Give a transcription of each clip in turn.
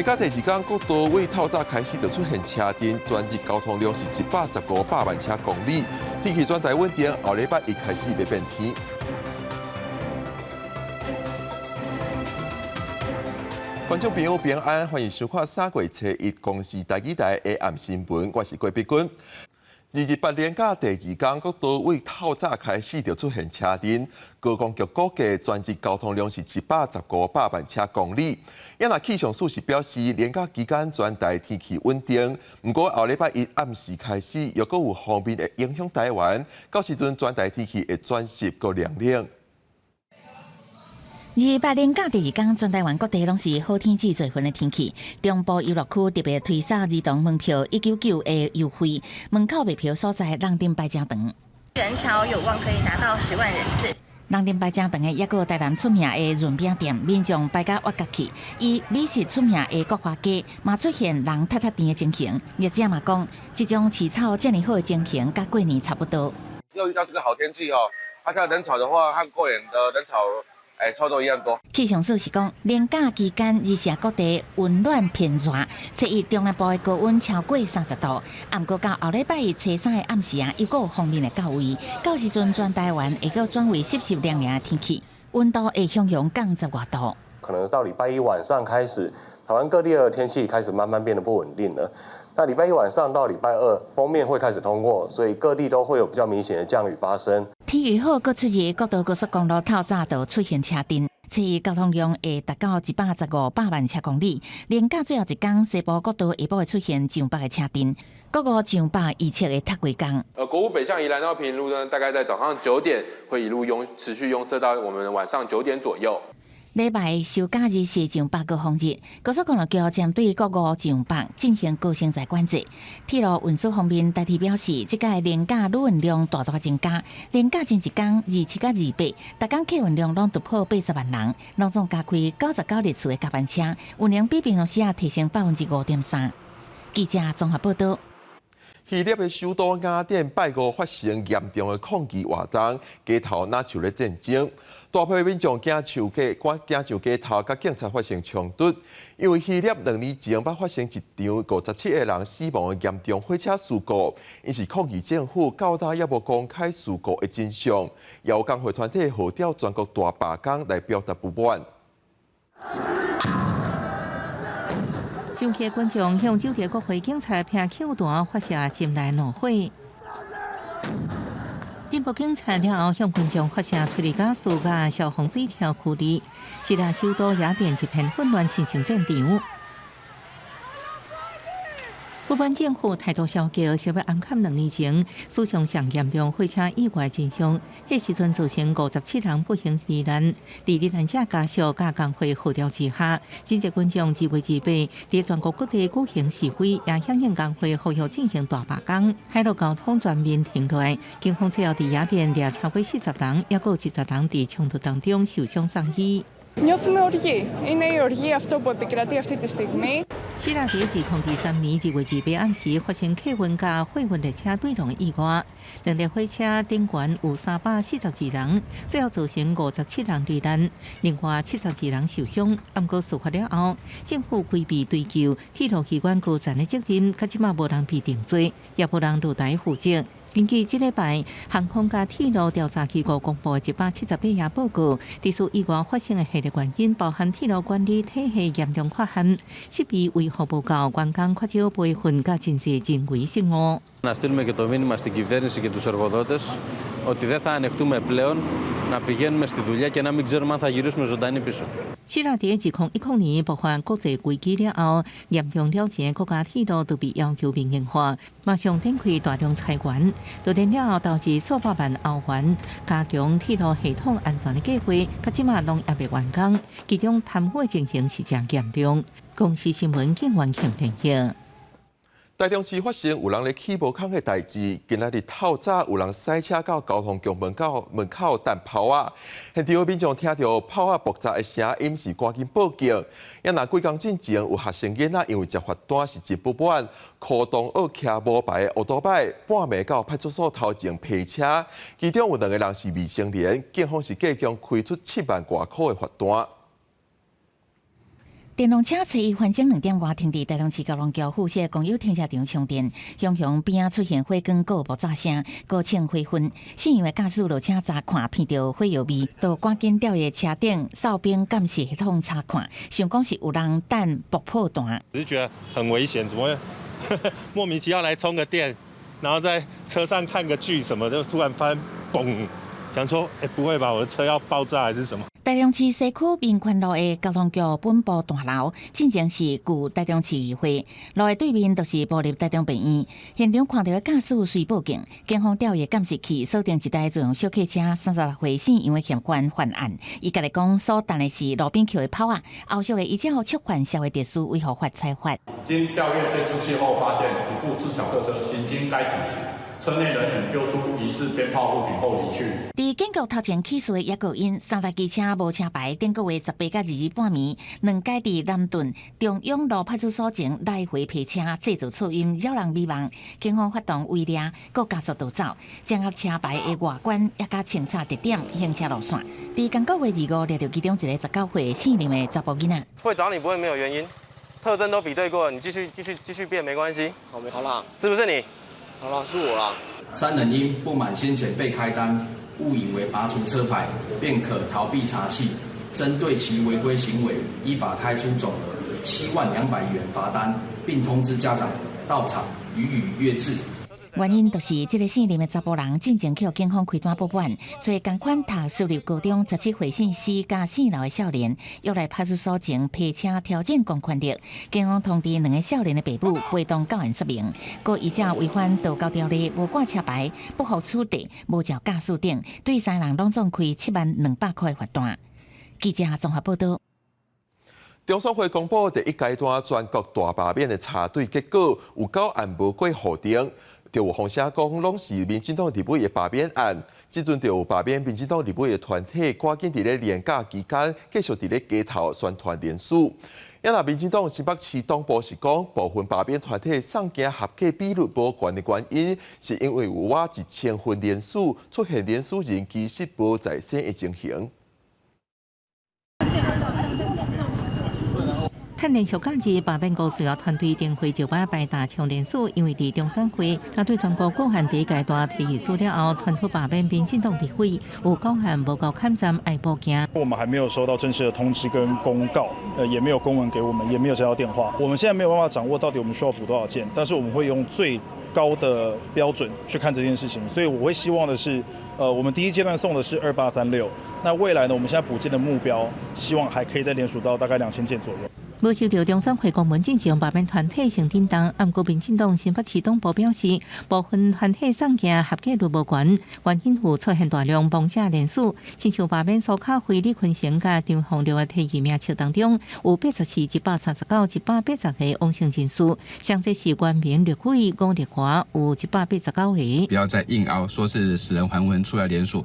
连假第二天，国道为透早开始就出现车阵，全日交通量是115百万车公里。天气转大稳定，后礼拜一开始要变天。观众朋友平安，欢迎收看3月初1公视台语台的暗新闻，我是郭碧君。28连假第二天，国道为透早开始就出现车阵，高公局估计全日交通量是115百万车公里。也那气象署是表示，连假期间全台天气稳定，不过后礼拜一暗时开始，又搁有方面会影响台湾，到时阵全台天气会转湿搁凉凉。28连假第二天，全台湾各地拢是好天气，最云的天气。中部游乐区特别推售儿童门票199的优惠，门口卖票所在人丁排正长。人潮有望可以达到10万人次。人丁排正长的，也有台南出名的润饼店，民众排甲挖角去。以美食出名的国华街，嘛出现人踢踢店的情形。业者嘛讲，这种起草这么好的情形，甲过年差不多。又遇到这个好天气哦，看人潮的话，和过年的人潮。差不多一样多。气象署是讲，连假期间日下各地温暖偏热，初一中南部的高温超过30度。不过到后礼拜一初3的暗时又有方面的到位，到时阵全台湾会够转为湿湿凉凉的天气，温度会向阳降10外度。可能到礼拜一晚上开始，台湾各地的天气开始慢慢变得不稳定了。那礼拜一晚上到礼拜二，锋面会开始通过，所以各地都会有比较明显的降雨发生。天气好，各出日国道高速公路透早就出现车阵，初一交通量会达到115百万车公里。连假最后一天，西部国道下晡会出现上北的车阵，国五上北预测会踢几天。国五北向宜兰到平路呢，大概在早上9点会一路持续拥塞到我们晚上9点左右。礼拜休假日是上北高峰日，高速公路局针对国五上北进行高承载管制。铁路运输方面，大体表示，这届连假旅运量大大增加，连假前一天27甲28，大港客运量拢突破80万人，拢总加开99列次的甲班车，运量比平常时提升5.3%。记者综合报道。希腊的首都雅典拜五发生严重的抗议活动，街头若像咧战争。大批民众走上街头，甲警察发生冲突。因为希腊2年前捌发生一场57个人死亡的严重火车事故，因是抗议政府到今也无公开事故的真相，也有工会团体号召全国大罢工来表达不满。上街群众向酒店国会警察拼手弹发射进来怒火。进步警察了后，向群众发射催泪ga斯甲消防水条驱离，希腊首都雅典一片混乱，亲像战场。不满政府态度消极，想要暗砍2年前史上上严重火车意外真相，迄时阵造成57人不幸罹难。在罹难者家属甲工会号召之下，真侪群众2月28在全国各地举行示威，也响应工会呼吁进行大罢工，海陆交通全面停顿。警方最后在雅典抓超过40人，也有10人在冲突当中受伤送医。Νιώθουμε οργή. Είναι η οργή αυτό που επικρατεί αυτή τη στιγμή. 希腊在2023年2月28暗时发生客运甲货运列车对撞意外，2列火车顶悬有342人，最后造成57人罹难，另外72人受伤。不过事发了后，政府规避追究铁路机关高层的责任，到即马无人被定罪，也无人落台负责。根据这礼拜航空甲铁路调查机构公布的178页报告，提出意外发生的系列原因包含铁路管理体系严重缺陷、设备维护不够、员工缺少培训甲真侪人为失误。Να στείλουμε και το μήνυμα στην κυβέρνηση και τους εργοδότες ότι δεν θα ανεχτούμε πλέον να πηγαίνουμε στη δουλειά και να μην ξέρουμε αν θα γυρίσουμε ζωντανοί πίσω. 希腊在2010年爆发国际危机了后，严重了解国家铁路都被要求民营化，马上展开大量裁员，就连了后导致数百万欧元加强铁路系统安全的计划，到即马拢还未完工，其中贪污情形是真严重。公视新闻警员庆连报。台中市发生有人咧起无空的代志，今仔日透早有人塞车到交通局门口弹炮啊！现场民众听到炮啊爆炸的声音，是赶紧报警。也那几工之前有学生囡仔因为接罚单是真不满，苦动恶骑无牌的乌多摆，半暝到派出所头前批车，其中有2个人是未成年，警方是计将开出7万多块的罚单。电动车初一反正2点外停伫台中市高龙桥附设公有停车场充电，向边仔出现火光告爆炸声，高称火昏。信用的驾驶落车查看，闻到火药味，就赶紧调的车顶哨兵监视系统查看，想讲是有人弹爆破弹。只是觉得很危险，怎么会莫名其妙来充个电，然后在车上看个剧什么的，突然发现嘣，想说不会吧，我的车要爆炸还是什么？台中市西区民权路的交通局本部大楼，进前是旧台中市议会，路的对面就是步入台中病院。现场看到的驾驶随报警，警方调阅监视器，锁定一台自用小客车，36岁姓杨的嫌犯犯案。伊家己讲，所弹的是路边捡的炮啊，后续的依照触犯社会秩序为合法采罚。经调阅监视器后，发现一部自小客车行经该警时，车内人员丢出疑似鞭炮物品后离去。伫警局头前起诉的叶国英，3台机车无车牌，顶个月18到22半暝，2架伫南屯中央路派出所前来回批车，制造噪音，扰人迷茫。警方发动围猎，佮加速逃走，掌握车牌的外观，也甲清查特点、行车路线。伫刚个月25掠到其中一个19岁姓林的查甫囡仔。会找你不会没有原因，特征都比对过了，你继续变没关系。好啦，是不是你？好了，是我啦。3人因不满先前被开单，误以为拔除车牌便可逃避查缉，针对其违规行为，依法开出总额7.2万元罚单，并通知家长到场予以约制。原因就是这个姓林的查甫人进前去警方开单报案，找同款读私立高中17岁姓施加姓刘的少年，约来派出所前批车调整公权力。警方通知2个少年的爸母陪同到案说明，佮依照违反道交条例、无挂车牌、不服处地、无照驾驶等，对3人拢总开7.2万块的罚单。记者综合报道。中选会公布第1阶段全国大罢免的查对结果，有9案无过户定。就有风声讲，拢是民进党立委的罢免案。即阵就有罢免民进党立委的团体，赶紧伫咧连假期间继续伫咧街头宣传连署。也那民进党新北市党部是讲，部分罢免团体送件合格比率无悬的原因，是因为有我1000份连署出现连署人其实无在身的情形。趁连续假日，罢免公司要团队定会就把排大抢连署，因为伫中选会查对全国各县第1阶段提议书了后，团伙罢免民进党立委有9项无够看站爱报警。我们还没有收到正式的通知跟公告，也没有公文给我们，也没有接到电话。我们现在没有办法掌握到底我们需要补多少件，但是我们会用最高的标准去看这件事情。所以我会希望的是，我们第1阶段送的是2836，那未来呢，我们现在补件的目标，希望还可以再连署到大概2000件左右。无收到中选会公文进行罢免团体成叮当，按国民进党新北市党部表示，部分团体送件合格率无悬，原因有出现大量妄假连署，亲像罢免苏卡辉、李坤成甲张宏烈的提议名册当中，有84、139、180个妄性人士，像这是原名立委吴立华有189个。不要再硬凹，说是死人还魂出来连署，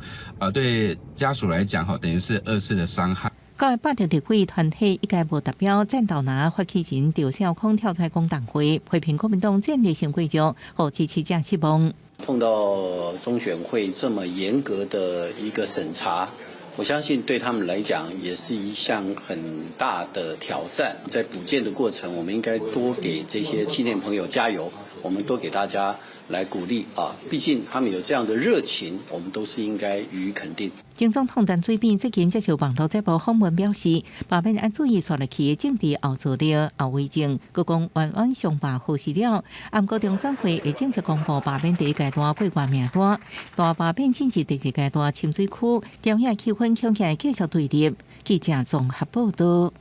对家属来讲，等于是2次的伤害。980立委团体一概无达标，战斗拿发起人赵少康跳出公党会，批评国民党战略性贵州和支持者失望。碰到中选会这么严格的一个审查，我相信对他们来讲也是一项很大的挑战。在补件的过程，我们应该多给这些青年朋友加油，我们多给大家来鼓励啊！毕竟他们有这样的热情，我们都是应该予以肯定。前总统陈水扁最近接受网络节目访问表示，罢免按注意刷落去的政治后座力、后遗症，佮讲冤冤相报何时了？按过中选会会正式公布罢免第1阶段过关名单，大罢免进入第2阶段深水区，朝野气氛恐起继续对立。记者综合报道。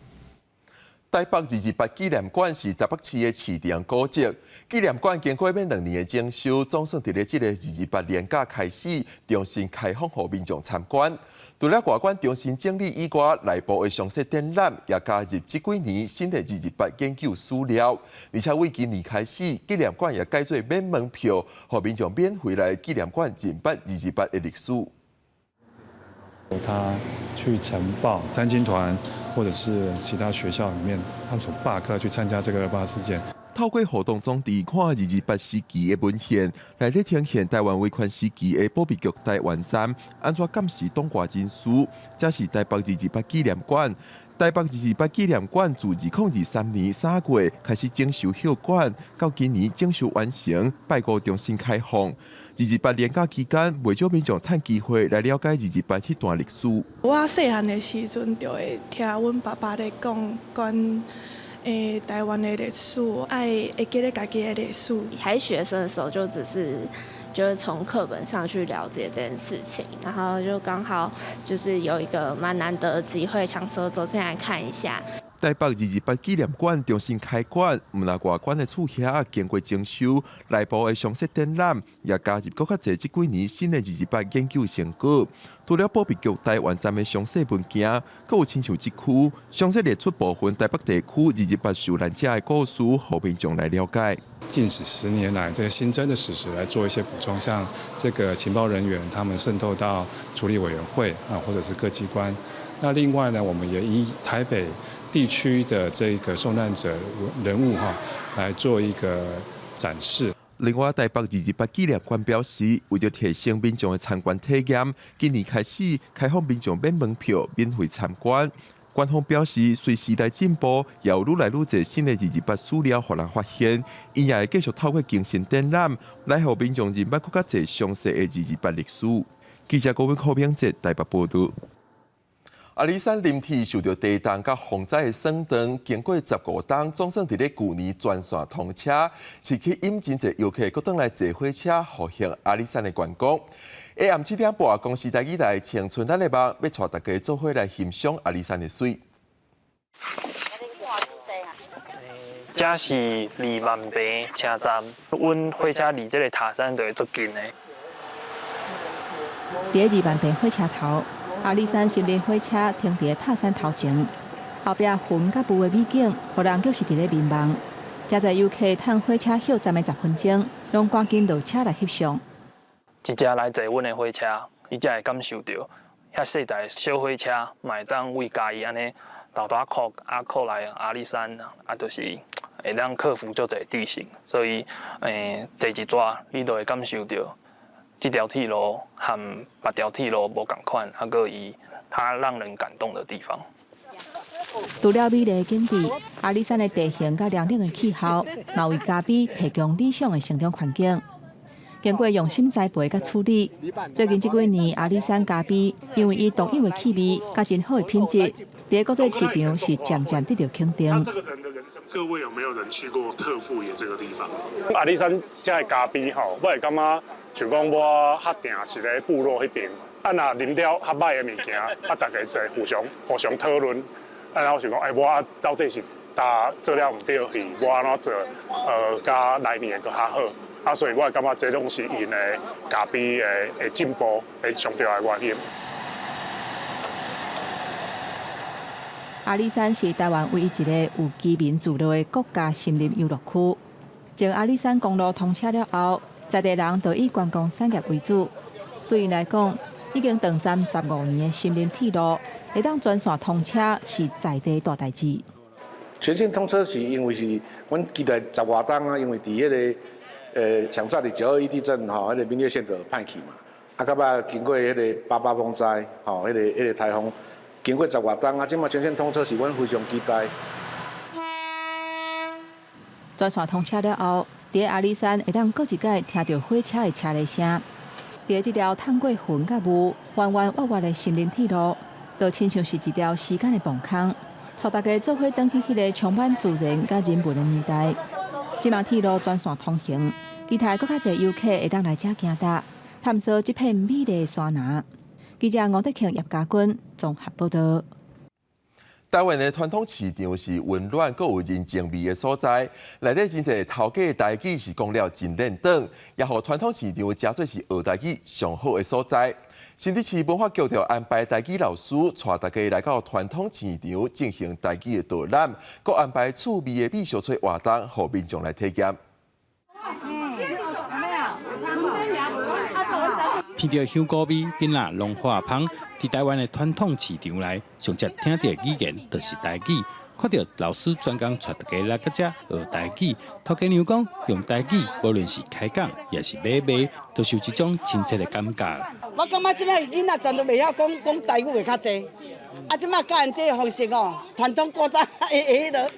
台北228纪念馆是台北市的市定古迹。纪念馆经过2年的整修，总算伫咧这个228年假开始重新开放予民众参观。除了外观重新整理以外，内部的详细展览也加入这几年新的228研究史料，而且为今年开始，纪念馆也改做免门票，予民众免费来纪念馆认识228的历史。他去呈报参亲团或者是其他学校里面，他们所罢课去参加这个28事件。透过活动中地看228时期的文献，内底呈现台湾维权时期的保庇局台湾站安怎监视党外人士，这是台北228纪念馆台北28纪念馆自2023年3月开始整修休馆，到今年整修完成，拜五重新开放。28连假期间，未少民众趁机会来了解28迄段历史。我细汉的时阵就会听阮爸爸咧讲关台湾的历史，会记得家己的历史。还学生的时候就只是。就是从课本上去了解这件事情，然后就刚好就是有一个蛮难得的机会，想说走进来看一下。台北28纪念馆重新开馆，毋但外观的厝遐经过整修，内部的详细展览也加入更较侪这几年新的28研究成果。除了保庇局台湾站的详细文件，阁有亲像这区详细列出部分台北地区28受难者的故事，互民众来了解。近10年来，这个新增的史实来做一些补充，像这个情报人员他们渗透到处理委员会啊，或者是各机关。那另外呢，我们也以台北地区的这个受难者人物来做一个展示。另外，台北28纪念馆表示，为了提升民众的参观体验，今年开始开放民众免门票、免费参观。官方表示，随时代进步，也有愈来愈侪新的28资料互人发现，因也会继续透过精神展览，来互民众认捌更加侪详细的28历史。记者郭文柯平在台北报道。阿里山林体受到地震甲风灾的损伤，经过15天，总算伫咧旧年全线通车，是去引真侪游客，搁倒来坐火车复兴阿里山的观光。下暗7点半，公司台语台青春咱的梦，要带大家做伙来欣赏阿里山的水。这是离万平车站，阮火车离这个塔山就会足近的。伫2万平火车头，阿里山行人火车停伫塔山头前，后壁云甲雾的美景，互人就是伫咧迷茫。真侪游客趁火车休站的10分钟，拢赶紧落车来翕相。一只来坐阮的火车，伊才会感受到遐细台小火车，嘛会当为家己安尼豆大靠靠来阿里山，就是会当克服足侪地形，所以坐一抓，你就会感受到这条铁路和别条铁路无共款，个伊它让人感动的地方。除了美丽的景致，阿里山的地形甲凉冷的气候，嘛为嘉宾提供理想的成长环境。经过用心栽培甲处理，最近这几年阿里山咖啡因为伊独有的气味甲真好的品质，在国际市场是渐渐得到肯定。这个人的人生，各位有没有人去过特富野这个地方？阿里山这个咖啡吼，我会感觉就讲我较定是咧部落迄边，若啉了较歹的物件，大家在互相讨论，然后想讲，我到底是做了唔对去，我安怎做，甲来年会搁较好。所以我感觉这种是因的咖啡的进步的上重要的原因。阿里山是台湾唯一一个有居民住落的国家森林游乐区。从阿里山公路通车了后，在地人都以观光产业为主。对因来讲，已经长站15年的森林铁路，会当全线通车是在地大代志。全线通车是因为是阮期待10外冬啊，因为伫迄个。上早伫921地震吼，迄个闽月线就歹去嘛。到尾经过迄个88风灾，吼，迄个台风，经过10外冬啊，即马全线通车是阮非常期待。全线通车了后，伫阿里山会当过一摆听到火车的车铃声。伫这条透过云甲雾、弯弯弯弯的森林铁路，就亲像是一条时间的磅空，带大家做伙返去迄个充满自然甲人文的年代。即马铁路全线通行，期待更较侪游客会当来遮行踏，探索这片美丽的山林。记者吴德庆、叶家军综合报道。台湾的传统市场是温暖、阁有人情味的所在，内底真侪头家的台语是讲了真认真，也互传统市场真做是学台语上好的所在。新竹市文化局就安排台语老师带大家来到传统市场进行台语的导览，阁安排趣味的美小菜活动，互民众来体验。闻到香菇味、囡仔龙化芳，伫台湾的传统市场内，上只听到语言就是台语。看到老师专工带大家来到遮学台语，头家娘讲用台语，无论是开讲也是买卖，都是有一种亲切的感觉。我感觉即摆囡仔全都袂晓讲台语会较济，啊，即马教因这个方式哦，传统古早迄个，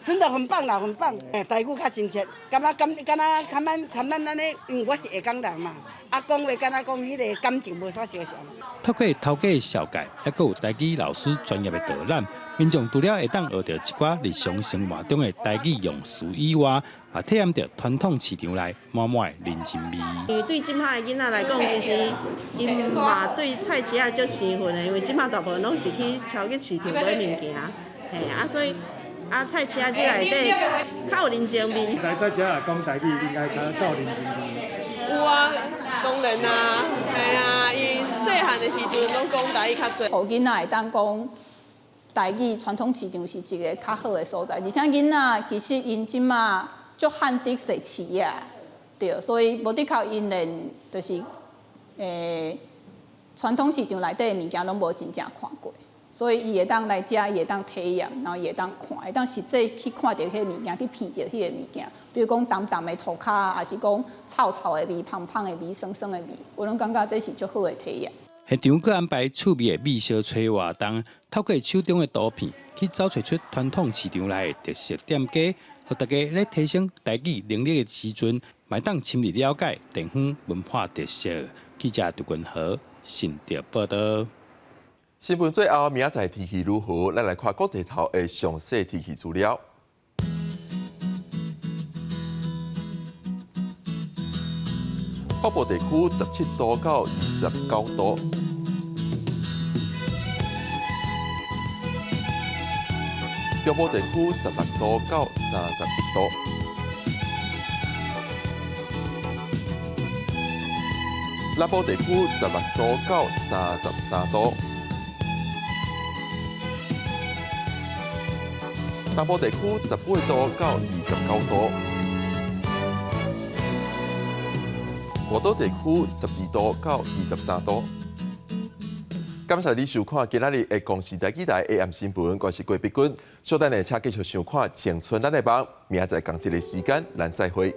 真的很棒啦，很棒。台语较亲切，敢咱安尼，因为我是下港人嘛，啊，讲话敢讲迄个感情无啥相像。透过头家小解，还佫有台语老师专业的导览，民众除了会当学到一寡日常生活中的台语用词以外，也体验到传统市场内满满的人情味。因为对即摆的囡仔来讲，其实因嘛对菜市仔足生分的，因为即摆大部分拢是去超级市场买物件，嘿啊，所以啊菜市仔这内底较有人情味。来菜市仔讲台语，应该较有人情味。有啊，当然啊，系啊，伊细汉的时阵拢讲台语较侪，互囡仔会当讲台语，传统市场是一个较好的所在。而且囡仔其实因即马足罕得说市业，对，所以无的靠因连就是传统市场内底的物件拢无真正看过。所以伊会当来遮，伊会当体验，然后伊会当看，会当实际去看到迄个物件，去闻到迄个物件。比如讲淡淡的涂骹，还是讲臭臭的味、香香的味、酸酸的味，我拢感觉这是足好的体验。现场佫安排趣味的美小吹活动，透过手中的图片去找找出传统市场内的特色店家，互大家咧提升台语能力的时阵，嘛当深入了解地方文化特色。记者杜君豪，新潮报道。新闻最后，明仔载天气如何？咱来看各地头的详细天气资料。北部地区17度到29度，中部地区16度到31度，南部地区16度到33度。东部地区18度到29度，华岛地区12度到23度。感谢你收看今仔日的公视台记台 AM 新闻，我是郭碧君。稍等下，请继续收看《青春咱的梦》，明仔载同一个时间，咱再会。